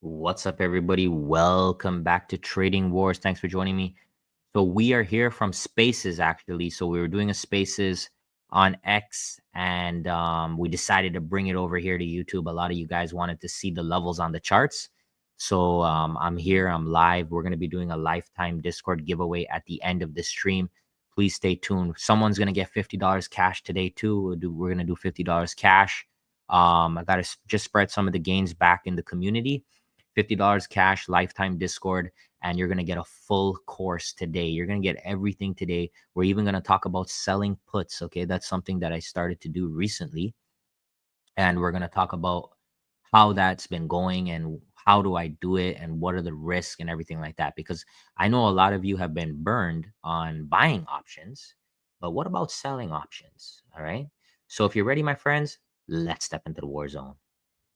What's up, everybody? Welcome back to Trading Wars. Thanks for joining me. So we are here from Spaces, actually. So we were doing a Spaces on X, and we decided to bring it over here to YouTube. A lot of you guys wanted to see the levels on the charts. So I'm here. I'm live. We're going to be doing a lifetime Discord giveaway at the end of the stream. Please stay tuned. Someone's going to get $50 cash today, too. We're going to do $50 cash. I got to just spread some of the gains back in the community. $50 cash, lifetime Discord, and you're going to get a full course today. You're going to get everything today. We're even going to talk about selling puts. Okay. That's something that I started to do recently. And we're going to talk about how that's been going and how do I do it and what are the risks and everything like that. Because I know a lot of you have been burned on buying options, but what about selling options? All right. So if you're ready, my friends, let's step into the war zone.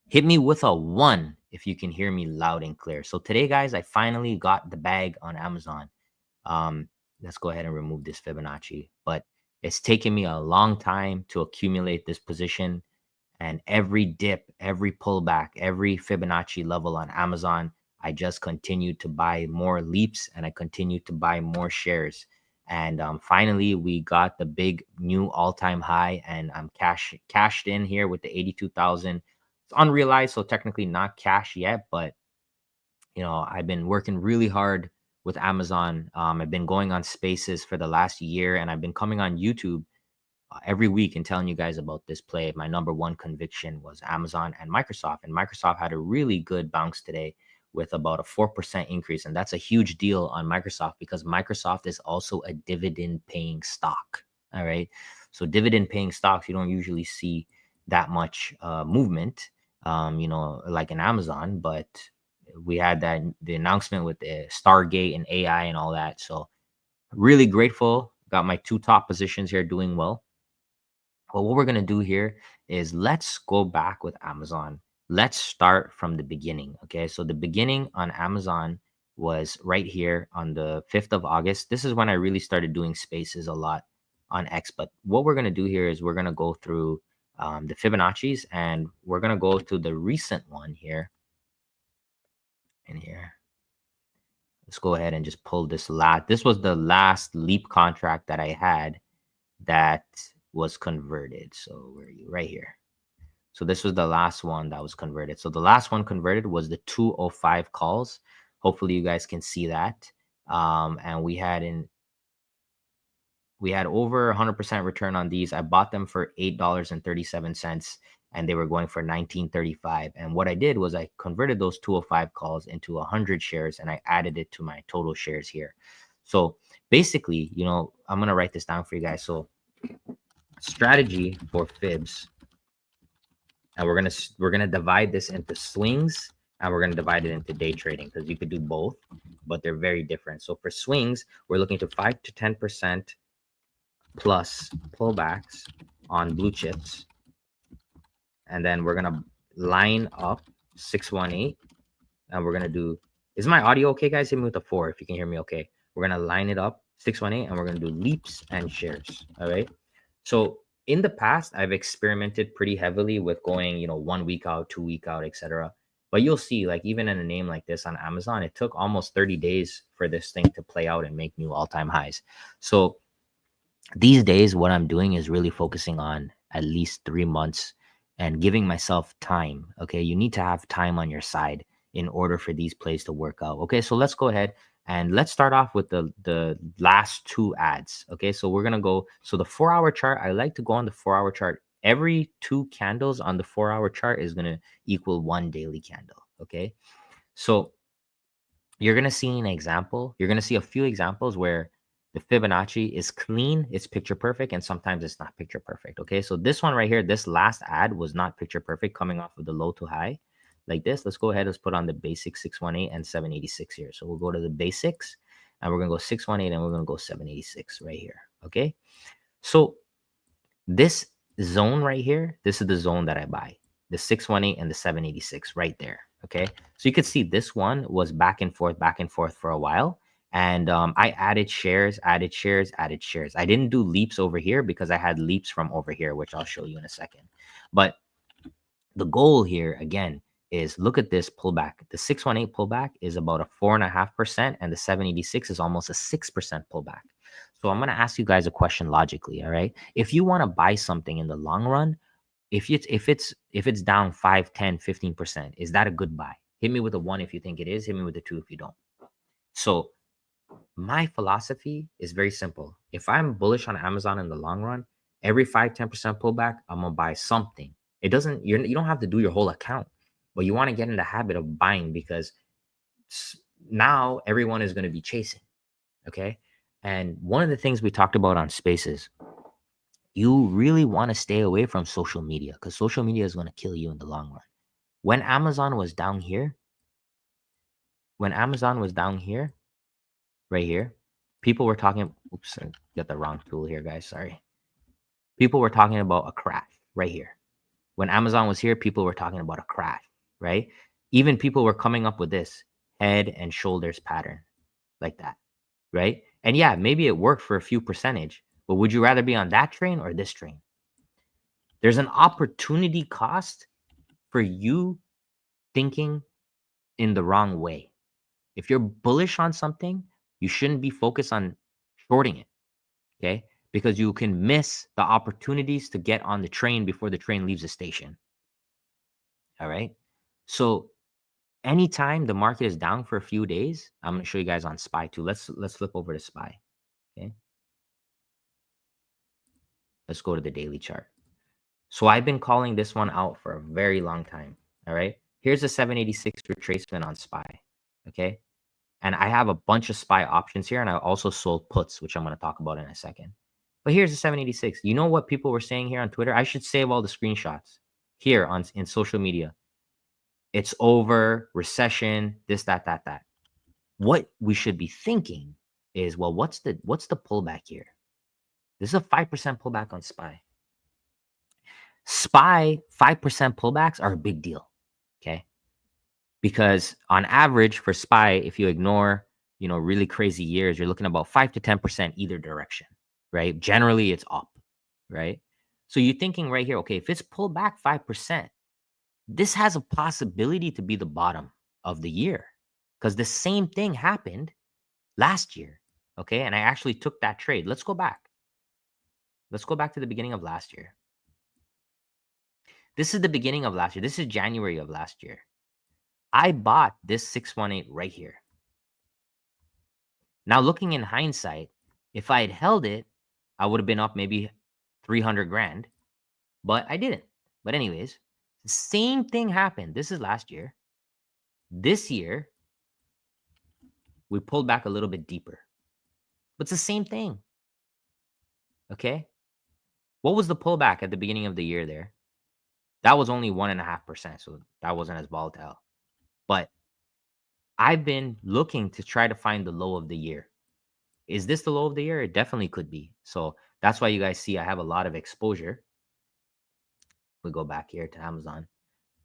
Hit me with a 1 if you can hear me loud and clear. So today, guys, I finally got the bag on Amazon. Let's go ahead and remove this Fibonacci. But it's taken me a long time to accumulate this position. And every dip, every pullback, every Fibonacci level on Amazon, I just continued to buy more leaps and I continued to buy more shares. And finally, we got the big new all-time high, and I'm cashed in here with the 82,000. It's unrealized, so technically not cash yet, but I've been working really hard with Amazon. I've been going on Spaces for the last year, and I've been coming on YouTube every week and telling you guys about this play. My number one conviction was Amazon and Microsoft, and Microsoft had a really good bounce today with about a 4% increase, and that's a huge deal on Microsoft because Microsoft is also a dividend-paying stock. All right, so dividend-paying stocks, you don't usually see that much movement. Like in Amazon, but we had the announcement with the Stargate and AI and all that. So really grateful. Got my 2 top positions here doing well. But what we're going to do here is let's go back with Amazon. Let's start from the beginning. Okay. So the beginning on Amazon was right here on the 5th of August. This is when I really started doing Spaces a lot on X. But what we're going to do here is we're going to go through the Fibonacci's, and we're going to go to the recent one here in here. Let's go ahead and just pull this last. This was the last leap contract that I had that was converted. So where are you? Right here. So this was the last one that was converted. So the last one converted was the 205 calls. Hopefully you guys can see that. And we had over 100% return on these. I bought them for $8.37 and they were going for $19.35. And what I did was I converted those 205 calls into 100 shares and I added it to my total shares here. So basically, I'm going to write this down for you guys. So strategy for fibs, and we're going to divide this into swings, and we're going to divide it into day trading because you could do both, but they're very different. So for swings, we're looking to 5 to 10% plus pullbacks on blue chips. And then we're going to line up 618. And we're going to do, is my audio okay, guys? Hit me with a 4 if you can hear me okay. We're going to line it up 618 and we're going to do leaps and shares. All right. So in the past, I've experimented pretty heavily with going, 1 week out, 2 week out, etc. But you'll see, like even in a name like this on Amazon, it took almost 30 days for this thing to play out and make new all-time highs. So these days, what I'm doing is really focusing on at least 3 months and giving myself time. Okay. You need to have time on your side in order for these plays to work out. Okay. So let's go ahead and let's start off with the last 2 ads. Okay. So we're going to go. So the 4-hour chart, I like to go on the 4-hour chart. Every 2 candles on the 4-hour chart is going to equal 1 daily candle. Okay. So you're going to see an example. You're going to see a few examples where the Fibonacci is clean, it's picture perfect, and sometimes it's not picture perfect. Okay, so this one right here, this last ad was not picture perfect coming off of the low to high like this. Let's go ahead, let's put on the basic 618 and 786 here. So we'll go to the basics and we're gonna go 618 and we're gonna go 786 right here. Okay, so this zone right here, this is the zone that I buy, the 618 and the 786 right there. Okay, so you could see this one was back and forth for a while. And I added shares. I didn't do leaps over here because I had leaps from over here, which I'll show you in a second. But the goal here, again, is look at this pullback. The 618 pullback is about a 4.5%, and the 786 is almost a 6% pullback. So I'm going to ask you guys a question logically. All right. If you want to buy something in the long run, if it's down 5, 10, 15%, is that a good buy? Hit me with a 1 if you think it is. Hit me with a 2 if you don't. So my philosophy is very simple. If I'm bullish on Amazon in the long run, every 5, 10% pullback, I'm gonna buy something. It doesn't, you don't have to do your whole account, but you want to get in the habit of buying, because now everyone is going to be chasing. Okay. And one of the things we talked about on Spaces, you really want to stay away from social media, because social media is going to kill you in the long run. When Amazon was down here, right here, people were talking, oops, I got the wrong tool here, guys. Sorry. People were talking about a crash right here. When Amazon was here, people were talking about a crash, right? Even people were coming up with this head and shoulders pattern like that, right? And yeah, maybe it worked for a few percentage, but would you rather be on that train or this train? There's an opportunity cost for you thinking in the wrong way. If you're bullish on something, you shouldn't be focused on shorting it, okay? Because you can miss the opportunities to get on the train before the train leaves the station. All right. So anytime the market is down for a few days, I'm going to show you guys on SPY too. Let's flip over to SPY. Okay. Let's go to the daily chart. So I've been calling this one out for a very long time. All right. Here's a 786 retracement on SPY. Okay. And I have a bunch of SPY options here, and I also sold puts, which I'm going to talk about in a second. But here's the 786. You know what people were saying here on Twitter? I should save all the screenshots here in social media. It's over, recession, this, that. What we should be thinking is, well, what's the pullback here? This is a 5% pullback on SPY. SPY 5% pullbacks are a big deal, okay? Because on average for SPY, if you ignore, really crazy years, you're looking about 5 to 10% either direction, right? Generally, it's up, right? So you're thinking right here, okay, if it's pulled back 5%, this has a possibility to be the bottom of the year, because the same thing happened last year, okay? And I actually took that trade. Let's go back. Let's go back to the beginning of last year. This is the beginning of last year. This is January of last year. I bought this 618 right here. Now, looking in hindsight, if I had held it, I would have been up maybe 300 grand, but I didn't. But anyways, the same thing happened. This is last year. This year, we pulled back a little bit deeper, but it's the same thing. Okay. What was the pullback at the beginning of the year there? That was only 1.5%. So that wasn't as volatile. But I've been looking to try to find the low of the year. Is this the low of the year? It definitely could be. So that's why you guys see I have a lot of exposure. We go back here to Amazon.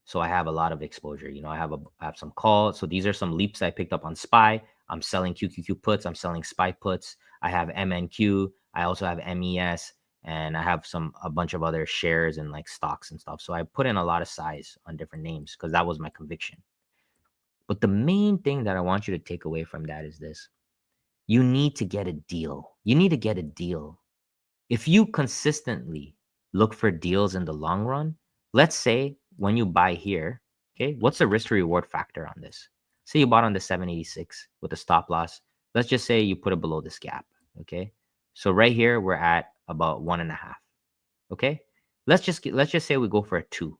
So I have a lot of exposure. I have some calls. So these are some leaps I picked up on SPY. I'm selling QQQ puts. I'm selling SPY puts. I have MNQ. I also have MES. And I have a bunch of other shares and like stocks and stuff. So I put in a lot of size on different names because that was my conviction. But the main thing that I want you to take away from that is this. You need to get a deal. You need to get a deal. If you consistently look for deals in the long run, let's say when you buy here, okay, what's the risk to reward factor on this? Say you bought on the 786 with a stop loss. Let's just say you put it below this gap, okay? So right here, we're at about 1.5, okay? Let's just say we go for a 2.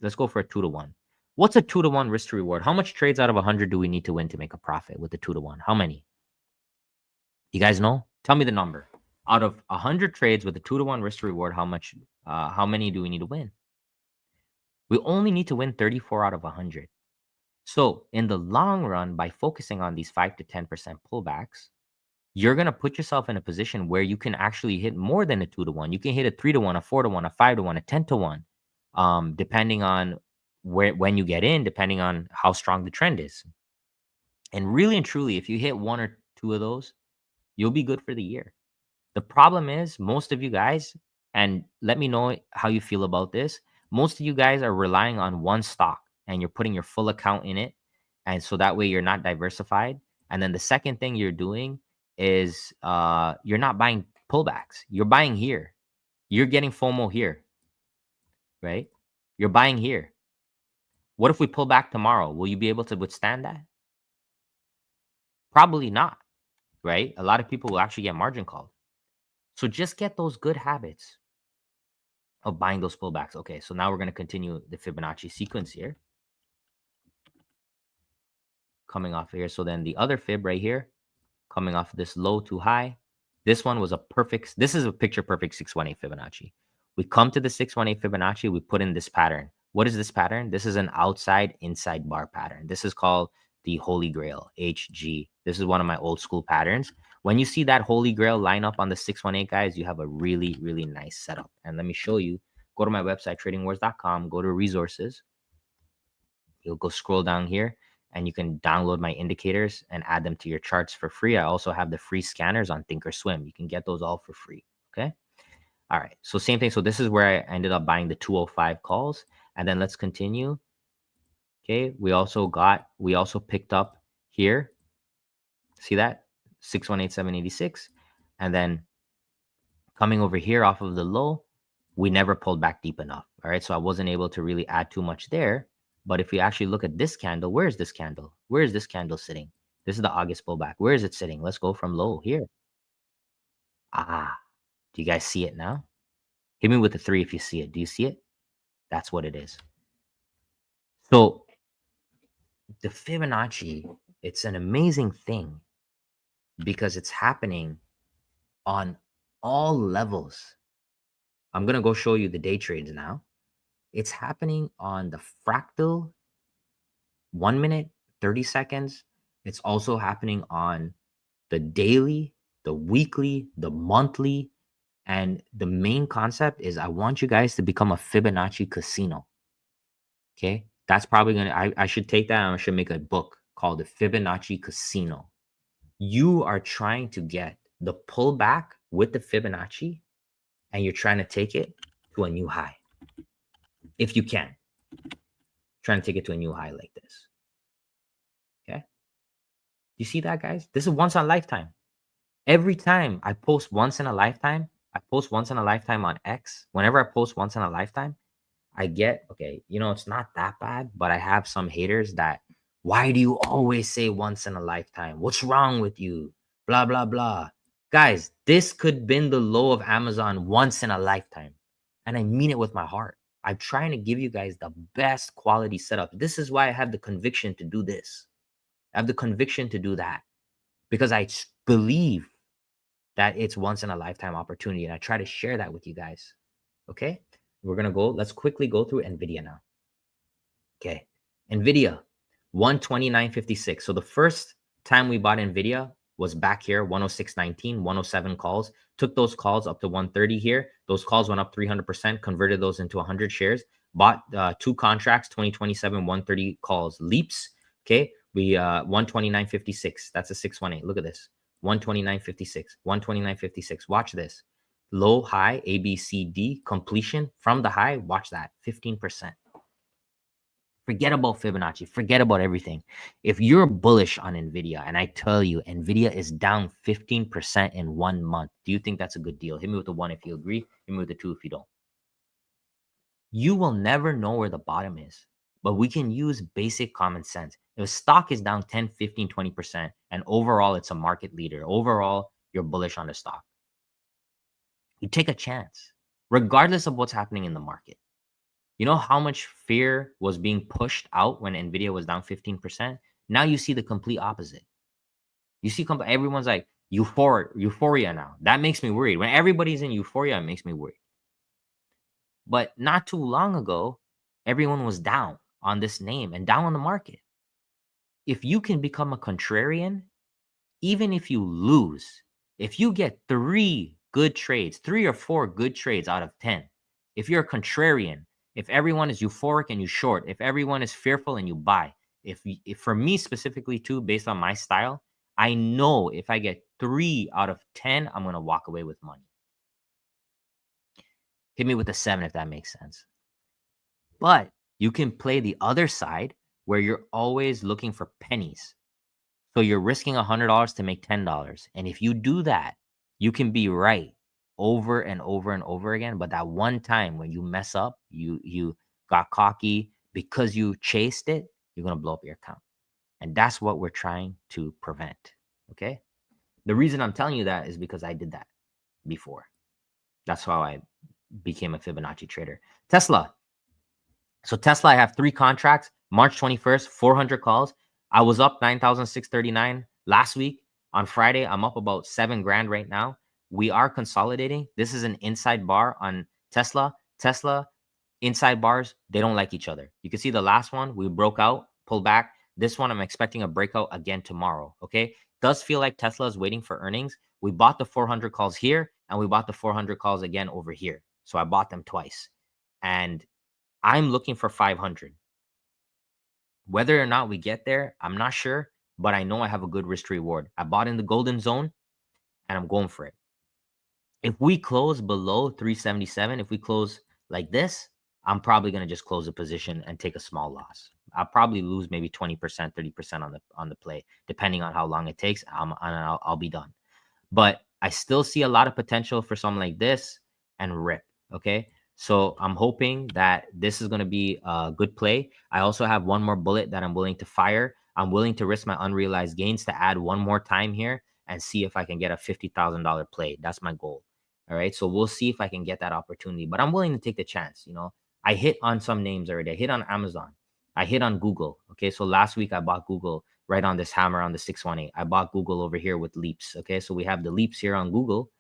Let's go for a 2 to 1. What's a 2 to 1 risk to reward? How much trades out of 100 do we need to win to make a profit with the 2 to 1? How many? You guys know? Tell me the number. Out of 100 trades with a 2 to 1 risk to reward, how many do we need to win? We only need to win 34 out of 100. So in the long run, by focusing on these 5 to 10% pullbacks, you're going to put yourself in a position where you can actually hit more than a 2 to 1. You can hit a 3 to 1, a 4 to 1, a 5 to 1, a 10 to 1, depending on when you get in, depending on how strong the trend is. And really and truly, if you hit 1 or 2 of those, you'll be good for the year. The problem is most of you guys, and let me know how you feel about this, most of you guys are relying on one stock and you're putting your full account in it. And so that way you're not diversified. And then the second thing you're doing is you're not buying pullbacks. You're buying here. You're getting FOMO here, right? You're buying here. What if we pull back tomorrow? Will you be able to withstand that? Probably not, right? A lot of people will actually get margin called. So just get those good habits of buying those pullbacks. Okay, so now we're going to continue the Fibonacci sequence here. Coming off here. So then the other fib right here, coming off this low to high. This one was a perfect, this is a picture perfect 618 Fibonacci. We come to the 618 Fibonacci, we put in this pattern. What is this pattern? This is an outside inside bar pattern. This is called the Holy Grail, HG. This is one of my old school patterns. When you see that Holy Grail line up on the 618, guys, you have a really, really nice setup. And let me show you. Go to my website, tradingwars.com, go to resources. You'll go scroll down here and you can download my indicators and add them to your charts for free. I also have the free scanners on Thinkorswim. You can get those all for free. Okay. All right. So same thing. So this is where I ended up buying the 205 calls. And then let's continue. Okay. We also picked up here. See that? 618786. And then coming over here off of the low, we never pulled back deep enough. All right. So I wasn't able to really add too much there. But if we actually look at this candle, where is this candle? Where is this candle sitting? This is the August pullback. Where is it sitting? Let's go from low here. Ah, do you guys see it now? Hit me with a 3 if you see it. Do you see it? That's what it is. So the Fibonacci, it's an amazing thing because it's happening on all levels. I'm going to go show you the day trades now. It's happening on the fractal 1 minute, 30 seconds. It's also happening on the daily, the weekly, the monthly. And the main concept is I want you guys to become a Fibonacci casino. Okay. That's probably going to, I should take that and I should make a book called the Fibonacci Casino. You are trying to get the pullback with the Fibonacci and you're trying to take it to a new high. If you can. Trying to take it to a new high like this. Okay. You see that, guys? This is once in a lifetime. Every time I post once in a lifetime, I post once in a lifetime on X. Whenever I post once in a lifetime, I get, okay, you know, it's not that bad, but I have some haters that, why do you always say once in a lifetime? What's wrong with you? Blah, blah, blah. Guys, this could have been the low of Amazon once in a lifetime. And I mean it with my heart. I'm trying to give you guys the best quality setup. This is why I have the conviction to do this. I have the conviction to do that because I believe that it's once in a lifetime opportunity. And I try to share that with you guys. Okay. We're going to go. Let's quickly go through Nvidia now. Okay. Nvidia 129.56. So the first time we bought Nvidia was back here, 106.19, 107 calls. Took those calls up to 130 here. Those calls went up 300%, converted those into 100 shares. Bought 2 contracts, 2027, 130 calls. Leaps. Okay. We 129.56. That's a 618. Look at this. 129.56. 129.56. Watch this. Low, high, A, B, C, D, completion from the high. Watch that. 15%. Forget about Fibonacci. Forget about everything. If you're bullish on Nvidia, and I tell you, Nvidia is down 15% in 1 month, do you think that's a good deal? Hit me with the 1 if you agree. Hit me with the 2 if you don't. You will never know where the bottom is, but we can use basic common sense. If a stock is down 10, 15, 20%, and overall it's a market leader, overall you're bullish on the stock, you take a chance, regardless of what's happening in the market. You know how much fear was being pushed out when Nvidia was down 15%? Now you see the complete opposite. You see everyone's like euphoria now. That makes me worried. When everybody's in euphoria, it makes me worried. But not too long ago, everyone was down on this name and down on the market. If you can become a contrarian, even if you lose, if you get 3 good trades, 3 or 4 good trades out of 10, if you're a contrarian, if everyone is euphoric and you short, if everyone is fearful and you buy, if for me specifically too, based on my style, I know if I get 3 out of 10, I'm going to walk away with money. Hit me with a 7 if that makes sense. But You can play the other side where you're always looking for pennies. So you're risking $100 to make $10. And if you do that, you can be right over and over and over again. But that one time when you mess up, you got cocky because you chased it, you're going to blow up your account. And that's what we're trying to prevent. Okay. The reason I'm telling you that is because I did that before. That's how I became a Fibonacci trader. Tesla. So Tesla, I have 3 contracts. March 21st, 400 calls. I was up 9,639 last week. On Friday, I'm up about 7 grand right now. We are consolidating. This is an inside bar on Tesla. Tesla inside bars, they don't like each other. You can see the last one, we broke out, pulled back. This one, I'm expecting a breakout again tomorrow. Okay. Does feel like Tesla is waiting for earnings. We bought the 400 calls here and we bought the 400 calls again over here. So I bought them twice. And I'm looking for 500. Whether or not we get there, I'm not sure, but I know I have a good risk reward. I bought in the golden zone and I'm going for it. If we close below 377, if we close like this, I'm probably going to just close the position and take a small loss. I'll probably lose maybe 20%, 30% on the play, depending on how long it takes. I'll be done. But I still see a lot of potential for something like this and rip. Okay. So I'm hoping that this is going to be a good play. I also have one more bullet that I'm willing to fire. I'm willing to risk my unrealized gains to add one more time here and see if I can get a $50,000 play. That's my goal. All right. So we'll see if I can get that opportunity, but I'm willing to take the chance. You know, I hit on some names already. I hit on Amazon. I hit on Google. Okay. So last week I bought Google right on this hammer on the 618. I bought Google over here with leaps. Okay. So we have the leaps here on Google.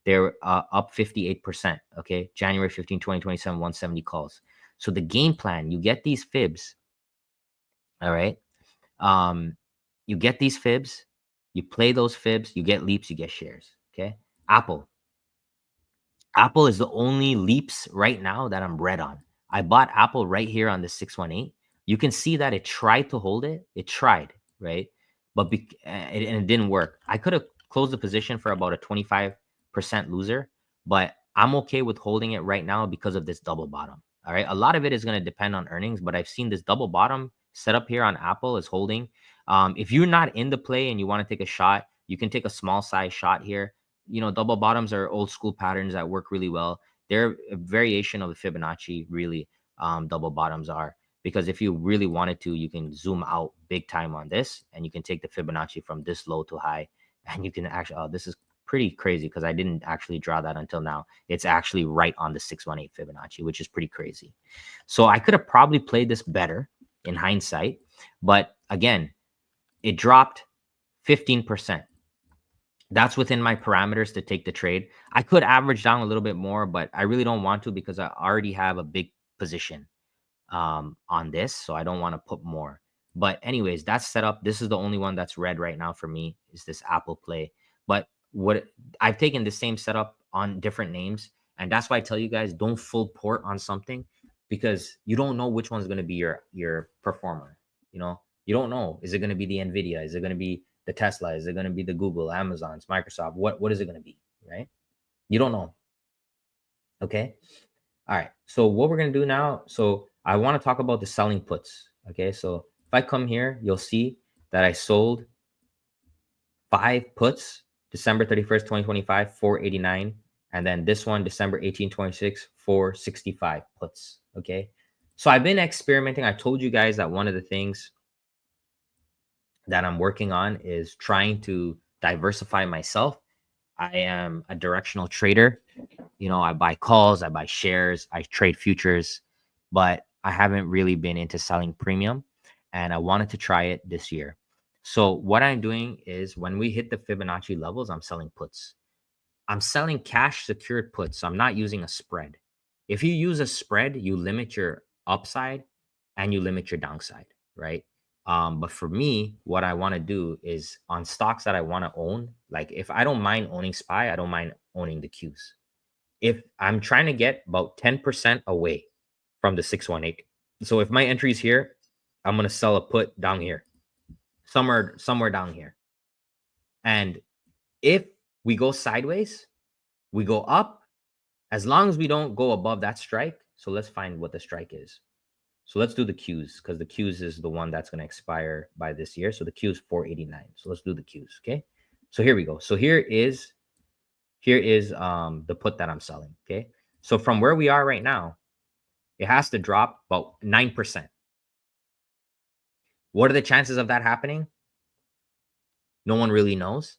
They're up 58%. Okay. January 15, 2027, 170 calls. So the game plan, you get these fibs. All right. You get these fibs, you play those fibs, you get leaps, you get shares. Okay. Apple is the only leaps right now that I'm red on. I bought Apple right here on the 618. You can see that it tried to hold it. It tried, right? But it didn't work. I could have closed the position for about a 25% loser, but I'm okay with holding it right now because of this double bottom. All right. A lot of it is going to depend on earnings, but I've seen this double bottom set up here on Apple is holding. If you're not in the play and you want to take a shot, you can take a small size shot here. You know, double bottoms are old school patterns that work really well. They're a variation of the Fibonacci, really, double bottoms are. Because if you really wanted to, you can zoom out big time on this and you can take the Fibonacci from this low to high. And you can actually, oh, this is pretty crazy because I didn't actually draw that until now. It's actually right on the 618 Fibonacci, which is pretty crazy. So I could have probably played this better in hindsight. But again, it dropped 15%. That's within my parameters to take the trade. I could average down a little bit more, but I really don't want to because I already have a big position on this. So I don't want to put more. But anyways, that's set up. This is the only one that's red right now for me is this Apple play. But what I've taken the same setup on different names. And that's why I tell you guys, don't full port on something because you don't know which one's going to be your performer. You know, you don't know. Is it going to be the Nvidia? Is it going to be the Tesla? Is it going to be the Google, Amazon's, Microsoft? What is it going to be, right? You don't know. Okay. All right. So what we're going to do now. So I want to talk about the selling puts. Okay. So if I come here, you'll see that I sold 5 puts, December 31st, 2025, 489. And then this one, December 18, 26, 465 puts. Okay. So I've been experimenting. I told you guys that one of the things that I'm working on is trying to diversify myself. I am a directional trader. You know, I buy calls, I buy shares, I trade futures, but I haven't really been into selling premium and I wanted to try it this year. So what I'm doing is when we hit the Fibonacci levels, I'm selling puts. I'm selling cash secured puts. So I'm not using a spread. If you use a spread, you limit your upside and you limit your downside, right? But for me, what I want to do is on stocks that I want to own, like if I don't mind owning SPY, I don't mind owning the Qs. If I'm trying to get about 10% away from the 618. So if my entry is here, I'm going to sell a put down here, somewhere down here. And if we go sideways, we go up, as long as we don't go above that strike. So let's find what the strike is. So let's do the Qs because the Qs is the one that's going to expire by this year. So the Q is 489. So let's do the Qs. Okay. So here we go. So here is the put that I'm selling. Okay. So from where we are right now, it has to drop about 9%. What are the chances of that happening? No one really knows.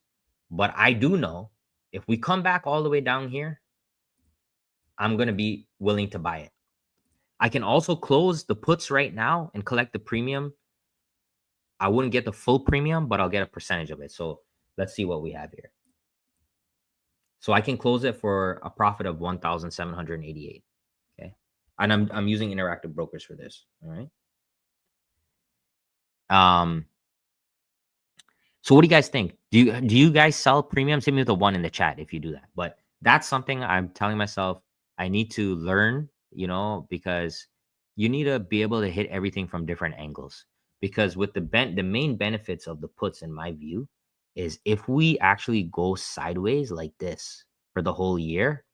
But I do know if we come back all the way down here, I'm going to be willing to buy it. I can also close the puts right now and collect the premium. I wouldn't get the full premium, but I'll get a percentage of it. So let's see what we have here. So I can close it for a profit of 1,788. Okay. And I'm using interactive brokers for this. All right. So what do you guys think? Do you guys sell premiums? Hit me with a 1 in the chat if you do that. But that's something I'm telling myself I need to learn, because you need to be able to hit everything from different angles. Because with the main benefits of the puts, in my view, is if we actually go sideways like this for the whole year,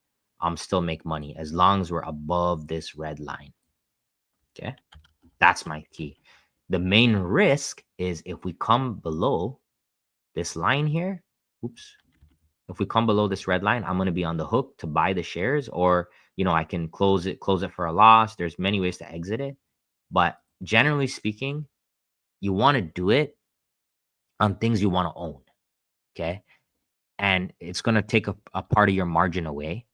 I'm still make money as long as we're above this red line. Okay. That's my key. The main risk is if we come below this line here, if we come below this red line, I'm going to be on the hook to buy the shares, or I can close it for a loss. There's many ways to exit it, but generally speaking, you want to do it on things you want to own. Okay. And it's going to take a part of your margin away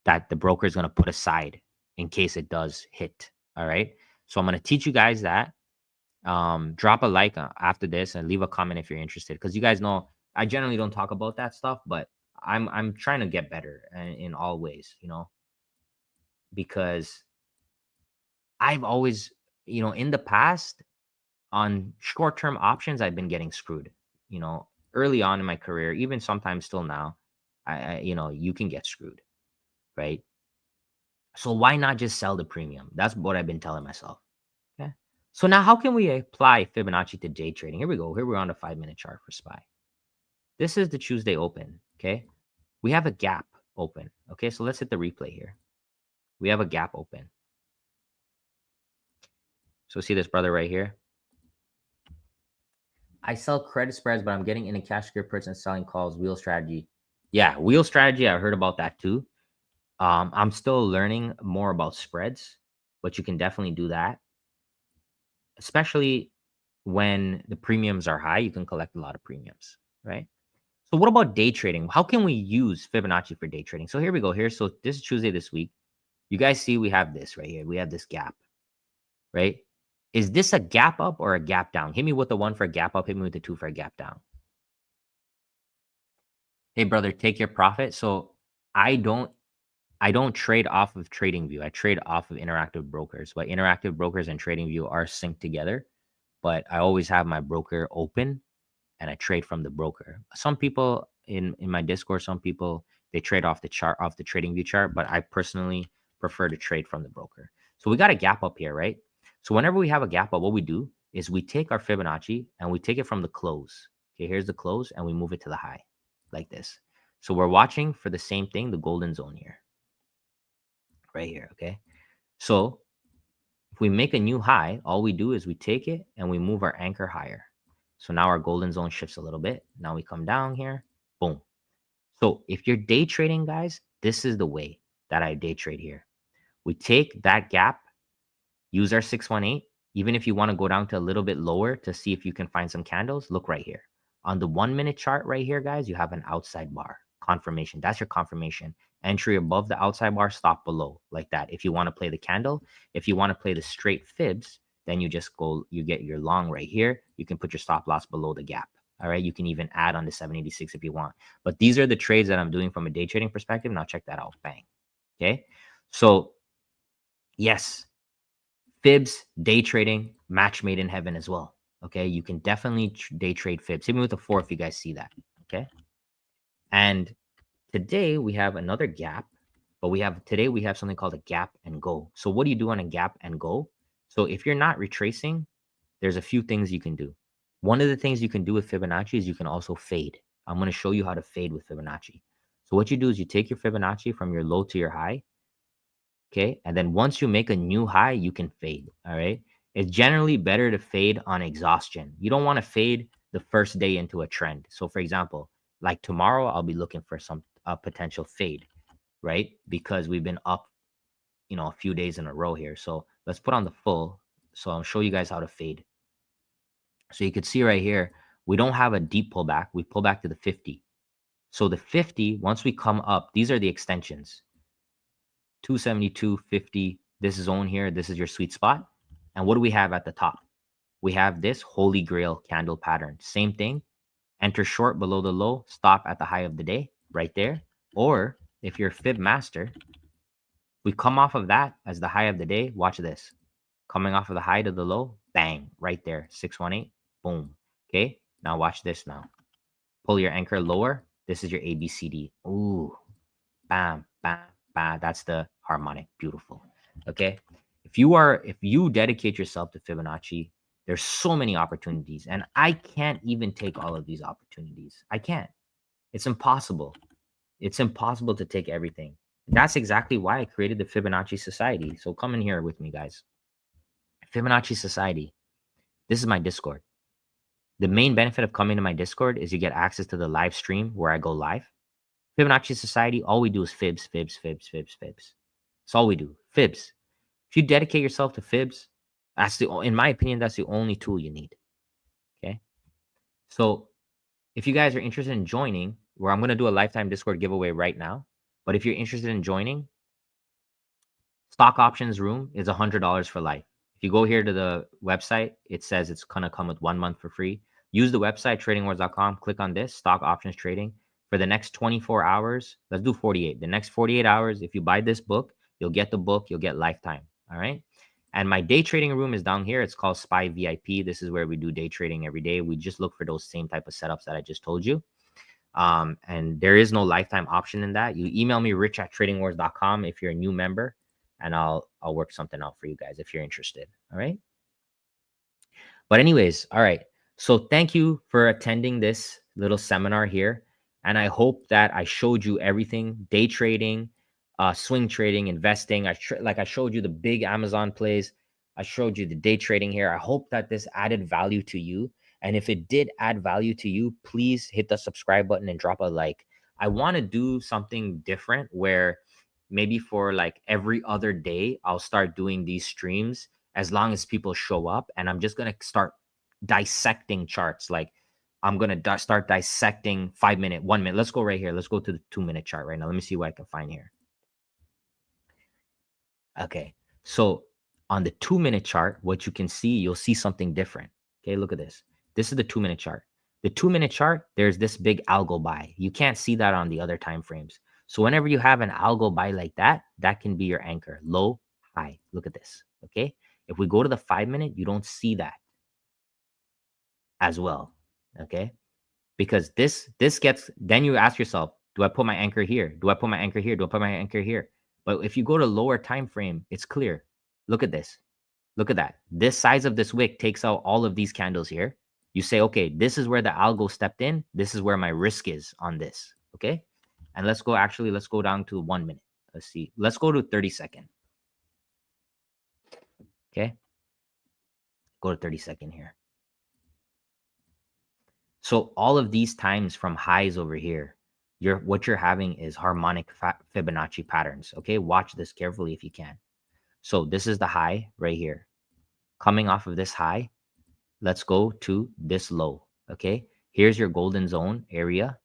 that the broker is going to put aside in case it does hit. All right. So I'm going to teach you guys that. Drop a like after this and leave a comment if you're interested, because you guys know I generally don't talk about that stuff, but I'm trying to get better in all ways, because I've always, in the past on short-term options, I've been getting screwed, early on in my career, even sometimes still now, you can get screwed, right? So why not just sell the premium? That's what I've been telling myself. Okay. So now how can we apply Fibonacci to day trading? Here we go. Here we're on the 5-minute chart for SPY. This is the Tuesday open. Okay. We have a gap open. Okay. So let's hit the replay here. We have a gap open. So see this brother right here. I sell credit spreads, but I'm getting into cash secure puts and selling calls. Wheel strategy. Yeah. Wheel strategy. I heard about that too. I'm still learning more about spreads, but you can definitely do that. Especially when the premiums are high, you can collect a lot of premiums, right? So what about day trading? How can we use Fibonacci for day trading? So here we go here. So this is Tuesday this week. You guys see we have this right here. We have this gap, right? Is this a gap up or a gap down? Hit me with the 1 for a gap up. Hit me with the 2 for a gap down. Hey, brother, take your profit. So I don't trade off of Tradingview. I trade off of interactive brokers. But interactive brokers and Tradingview are synced together. But I always have my broker open and I trade from the broker. Some people in my Discord, some people, they trade off the chart, off the Tradingview chart, but I personally prefer to trade from the broker. So we got a gap up here, right? So whenever we have a gap up, what we do is we take our Fibonacci and we take it from the close. Okay, here's the close and we move it to the high like this. So we're watching for the same thing, the golden zone here. Right here, okay? So if we make a new high, all we do is we take it and we move our anchor higher. So now our golden zone shifts a little bit. Now we come down here, boom. So if you're day trading, guys, this is the way that I day trade here. We take that gap, use our 618. Even if you want to go down to a little bit lower to see if you can find some candles, look right here. On the 1-minute chart right here, guys, you have an outside bar confirmation. That's your confirmation. Entry above the outside bar, stop below, like that. If you want to play the candle, if you want to play the straight fibs, then you just go, you get your long right here. You can put your stop loss below the gap. All right. You can even add on the 786 if you want. But these are the trades that I'm doing from a day trading perspective. Now check that out. Bang. Okay. So yes, fibs, day trading, match made in heaven as well. Okay. You can definitely day trade fibs. Hit me with a 4 if you guys see that. Okay. And today we have another gap, but today we have something called a gap and go. So what do you do on a gap and go? So if you're not retracing, there's a few things you can do. One of the things you can do with Fibonacci is you can also fade. I'm going to show you how to fade with Fibonacci. So what you do is you take your Fibonacci from your low to your high, Okay. And then once you make a new high, you can fade. All right. It's generally better to fade on exhaustion. You don't want to fade the first day into a trend. So for example, like tomorrow, I'll be looking for some potential fade, right? Because we've been up, a few days in a row here. So let's put on the full. So I'll show you guys how to fade. So you could see right here, we don't have a deep pullback. We pull back to the 50. So the 50, once we come up, these are the extensions. 272, 50, this zone here, this is your sweet spot. And what do we have at the top? We have this holy grail candle pattern. Same thing. Enter short below the low, stop at the high of the day, right there. Or if you're Fib master, we come off of that as the high of the day. Watch this. Coming off of the high to the low, bang, right there, 618, boom. Okay, now watch this now. Pull your anchor lower. This is your ABCD. Ooh, bam, bam, bam. That's the harmonic. Beautiful. Okay. If you dedicate yourself to Fibonacci, there's so many opportunities. And I can't even take all of these opportunities. I can't. It's impossible. It's impossible to take everything. That's exactly why I created the Fibonacci Society. So come in here with me, guys. Fibonacci Society. This is my Discord. The main benefit of coming to my Discord is you get access to the live stream where I go live. Fibonacci Society, all we do is fibs, fibs, fibs, fibs, fibs. That's all we do. Fibs. If you dedicate yourself to fibs, in my opinion, that's the only tool you need. Okay. So if you guys are interested in joining, where I'm going to do a lifetime Discord giveaway right now, but if you're interested in joining, stock options room is $100 for life. If you go here to the website, it says it's going to come with 1 month for free. Use the website, tradingwars.com, click on this, stock options trading. For the next 24 hours, let's do 48. The next 48 hours, if you buy this book, you'll get the book, you'll get lifetime. All right. And my day trading room is down here. It's called SPY VIP. This is where we do day trading every day. We just look for those same type of setups that I just told you. And there is no lifetime option in that. You email me rich@tradingwars.com if you're a new member, and I'll work something out for you guys if you're interested. All right. But anyways, all right. So thank you for attending this little seminar here. And I hope that I showed you everything: day trading, swing trading, investing. I showed you the big Amazon plays. I showed you the day trading here. I hope that this added value to you. And if it did add value to you, please hit the subscribe button and drop a like. I want to do something different where maybe for like every other day, I'll start doing these streams as long as people show up. And I'm just going to start dissecting charts. Like I'm going to start dissecting 5 minute, 1 minute. Let's go right here. Let's go to the 2-minute chart right now. Let me see what I can find here. Okay. So on the 2-minute chart, what you can see, you'll see something different. Okay. Look at this. This is the 2-minute chart. The 2-minute chart, there's this big algo buy. You can't see that on the other time frames. So whenever you have an algo buy like that, that can be your anchor. Low, high. Look at this. Okay. If we go to the 5-minute, you don't see that as well. Okay. Because this gets, then you ask yourself, do I put my anchor here? Do I put my anchor here? Do I put my anchor here? But if you go to lower time frame, it's clear. Look at this. Look at that. This size of this wick takes out all of these candles here. You say, okay, this is where the algo stepped in. This is where my risk is on this. Okay. And let's go down to 1 minute. Let's see. Let's go to 30-second. Okay. Go to 30-second here. So all of these times from highs over here, what you're having is harmonic Fibonacci patterns. Okay. Watch this carefully if you can. So this is the high right here. Coming off of this high, let's go to this low. Okay. Here's your golden zone area.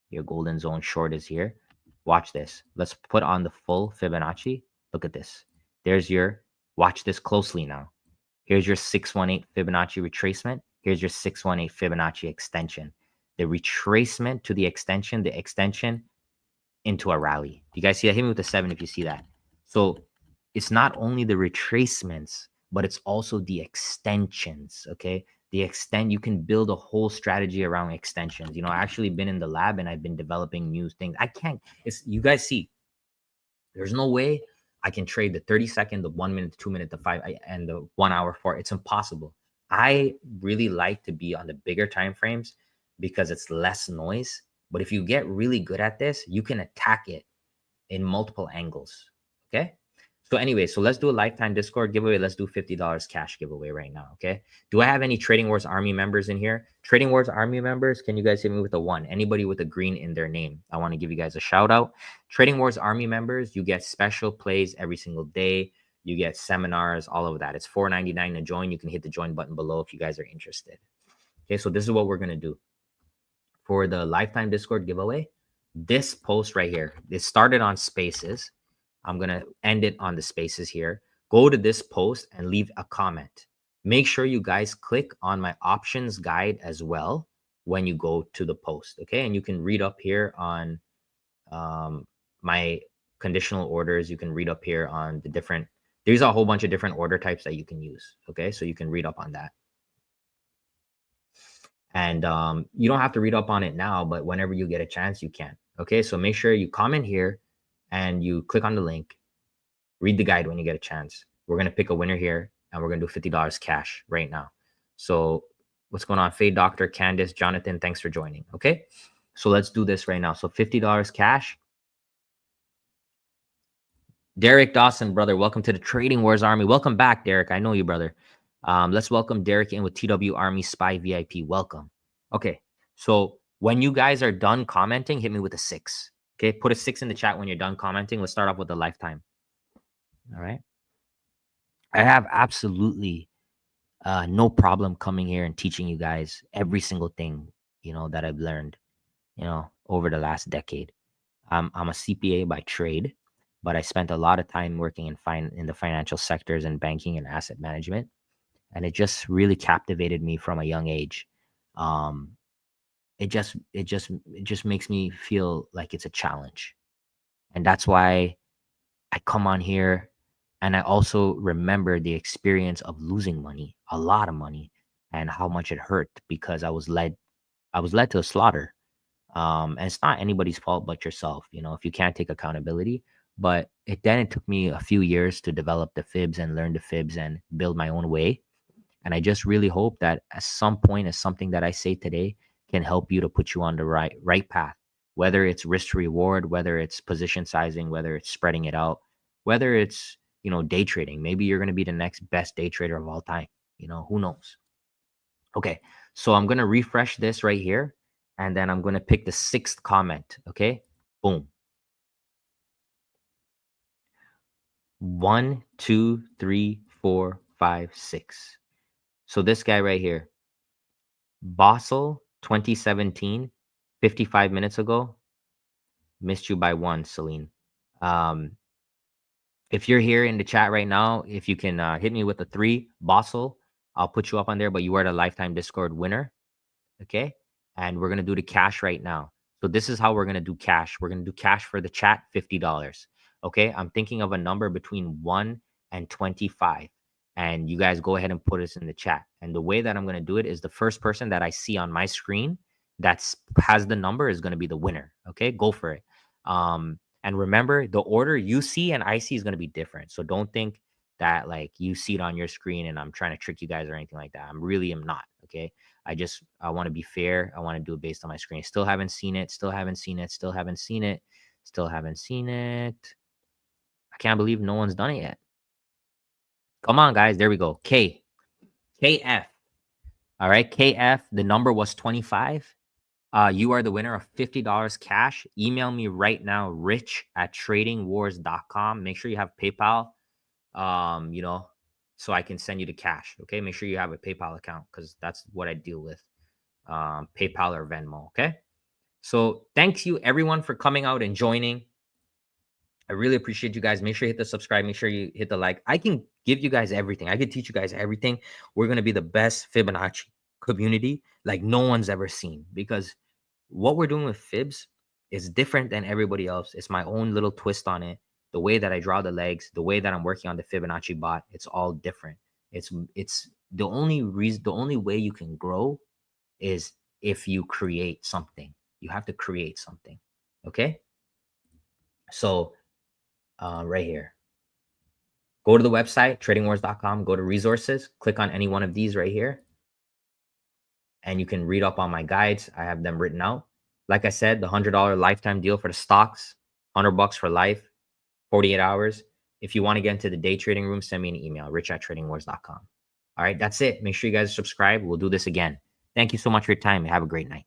Your golden zone short is here. Watch this. Let's put on the full Fibonacci. Look at this. Watch this closely now. Here's your 618 Fibonacci retracement. Here's your 618 Fibonacci extension. The retracement to the extension into a rally. You guys see that? Hit me with the 7 if you see that. So it's not only the retracements, but it's also the extensions. Okay. You can build a whole strategy around extensions. I actually been in the lab and I've been developing new things. You guys see, there's no way I can trade the 30-second, the 1 minute, the 2 minute, the 5, and the 1 hour for. It's impossible. I really like to be on the bigger time frames because it's less noise. But if you get really good at this, you can attack it in multiple angles. Okay. So anyway, so let's do a lifetime Discord giveaway. Let's do $50 cash giveaway right now. Okay. Do I have any Trading Wars Army members in here? Trading Wars Army members, can you guys hit me with a 1? Anybody with a green in their name? I want to give you guys a shout out. Trading Wars Army members, you get special plays every single day. You get seminars, all of that. It's $4.99 to join. You can hit the join button below if you guys are interested. Okay. So this is what we're going to do for the lifetime Discord giveaway. This post right here, it started on Spaces. I'm going to end it on the Spaces here. Go to this post and leave a comment. Make sure you guys click on my options guide as well when you go to the post. Okay. And you can read up here on my conditional orders. You can read up here on the different, there's a whole bunch of different order types that you can use. Okay. So you can read up on that. And you don't have to read up on it now, but whenever you get a chance, you can. Okay, so make sure you comment here and you click on the link. Read the guide when you get a chance. We're going to pick a winner here and we're going to do $50 cash right now. So what's going on? Fade Doctor, Candace, Jonathan, thanks for joining. Okay, so let's do this right now. So $50 cash. Derek Dawson, brother, welcome to the Trading Wars Army. Welcome back, Derek. I know you, brother. Let's welcome Derek in with TW Army Spy VIP. Welcome. Okay, so when you guys are done commenting, hit me with a 6. Okay, put a 6 in the chat when you're done commenting. Let's start off with the lifetime. All right. I have absolutely no problem coming here and teaching you guys every single thing, that I've learned, over the last decade. I'm a CPA by trade, but I spent a lot of time working in the financial sectors and banking and asset management. And it just really captivated me from a young age. It just makes me feel like it's a challenge. And that's why I come on here, and I also remember the experience of losing money, a lot of money, and how much it hurt because I was led to a slaughter. And it's not anybody's fault but yourself, if you can't take accountability. But it took me a few years to develop the fibs and learn the fibs and build my own way. And I just really hope that at some point, as something that I say today can help you to put you on the right path, whether it's risk to reward, whether it's position sizing, whether it's spreading it out, whether it's, day trading. Maybe you're going to be the next best day trader of all time. Who knows? Okay. So I'm going to refresh this right here. And then I'm going to pick the 6th comment. Okay. Boom. 1, 2, 3, 4, 5, 6. So this guy right here, Basel 2017, 55 minutes ago, missed you by 1, Celine. If you're here in the chat right now, if you can hit me with a 3, Basel, I'll put you up on there, but you are the lifetime Discord winner. Okay. And we're going to do the cash right now. So this is how we're going to do cash. We're going to do cash for the chat, $50. Okay. I'm thinking of a number between 1 and 25. And you guys go ahead and put us in the chat. And the way that I'm going to do it is the first person that I see on my screen that has the number is going to be the winner. Okay. Go for it. And remember, the order you see and I see is going to be different. So don't think that like you see it on your screen and I'm trying to trick you guys or anything like that. I really am not. Okay. I want to be fair. I want to do it based on my screen. Still haven't seen it. Still haven't seen it. Still haven't seen it. Still haven't seen it. I can't believe no one's done it yet. Come on, guys. There we go. KF. All right. KF. The number was 25. You are the winner of $50 cash. Email me right now, rich@tradingwars.com. Make sure you have PayPal, so I can send you the cash. Okay. Make sure you have a PayPal account because that's what I deal with. PayPal or Venmo. Okay. So thanks you everyone for coming out and joining. I really appreciate you guys. Make sure you hit the subscribe. Make sure you hit the like. I can give you guys everything. I can teach you guys everything. We're going to be the best Fibonacci community like no one's ever seen, because what we're doing with fibs is different than everybody else. It's my own little twist on it. The way that I draw the legs, the way that I'm working on the Fibonacci bot, it's all different. It's the only way you can grow is if you create something. You have to create something. Okay. So right here, go to the website, tradingwars.com, go to resources, click on any one of these right here. And you can read up on my guides. I have them written out. Like I said, the $100 lifetime deal for the stocks, $100 for life, 48 hours. If you want to get into the day trading room, send me an email, rich@tradingwars.com. All right, that's it. Make sure you guys subscribe. We'll do this again. Thank you so much for your time. Have a great night.